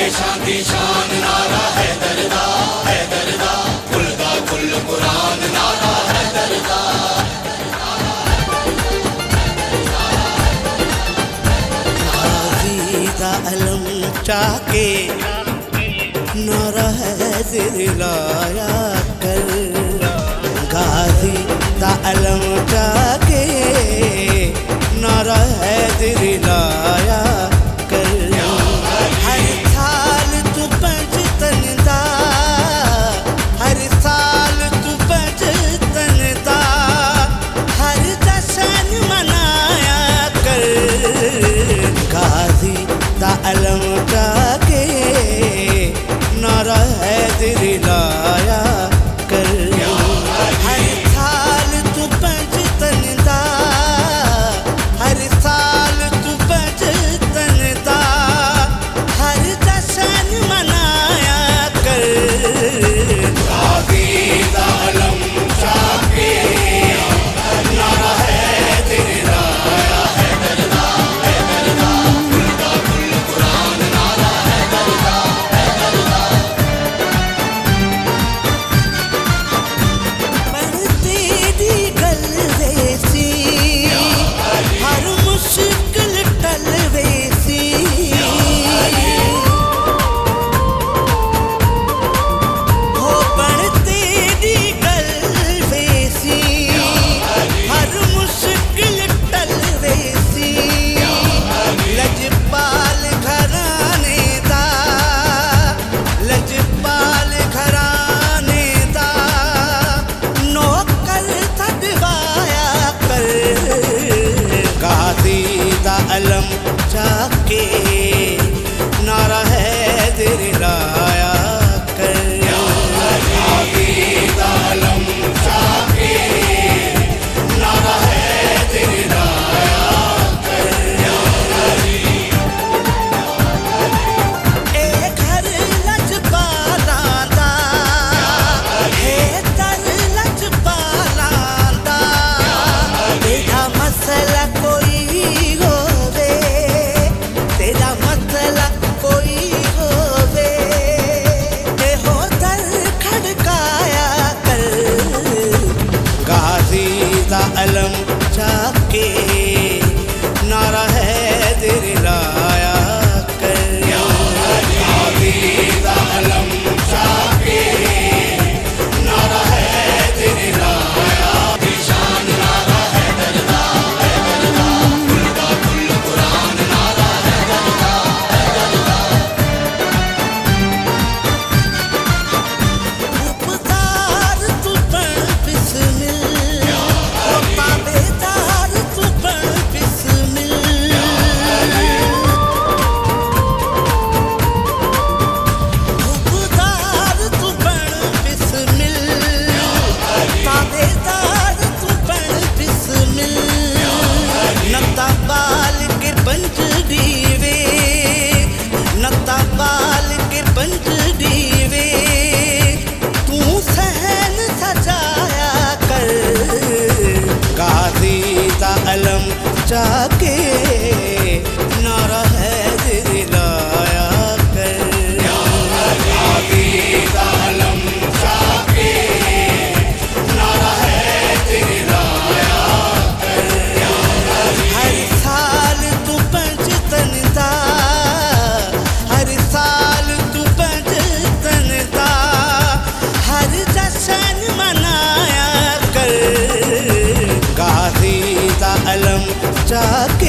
शांति शान नारा है दरदा, है दरदा, कुल का कुल कुरान नारा है दरदा। गाजी दा अलम चाके नारा है दिलाया कर, गाजी दा अलम चाके नारा है दिलाया कर। हर साल तू पंजतन दा, हर साल तू पंजतन दा, हर जश्न मनाया कर। गाजी दा अलम चाके नारा है दिलाया कर। हर साल तू पंजतन दा, हर साल तू पंजतन दा, हर जश्न मनाया कर। गाजी दा अलम चाके नारा है दिलाया है दरदा, है दरदा, कुल का कुल कुरान नारा है दरदा, है दरदा। पढ़ते दी गल वैसी, हर मुश्किल टल वैसी। हो पढ़ते दी गल वैसी, हर मुश्किल टल वैसी। लजपाल घराने दा, लजपाल घराने दा, नौकर थकवाया कर। गाजी दा अलम चाके नारा है दिलाया कर। गाजी दा अलम चाके नारा है दिलाया ए घर लजपाला दा, हे तर लजपाला दा। तेरा मसला कोई होवे, तेरा मसला कोई होवे, ते हो दर खड़काया कर। गाजी दा अलम चाके नारा है दिलाया कर। गाजी दा अलम चाके नारा है दिलाया शान नारा है दरदा, है दरदा, कुल का कुल कुरान नारा है दरदा, है दरदा। उपकार तू पढ़ बिस्मिल, ओ ताबेदार तू पढ़ बिस्मिल। उपकार तू पढ़ बिस्मिल, ताबेदार तू पढ़ बिस्मिल। नक्ता बाल के पंजड़ी वे, नक्ता बाल के पंजड़ी वे, तू सहन सजाया कर। गाजी दा अलम चाके नारा है दिलाया कर। गाजी दा अलम चाके नारा है दिलाया हर साल तू पंजतन दा, हर साल तू पंजतन दा, हर जश्न मनाया कर। गाजी दा अलम चाके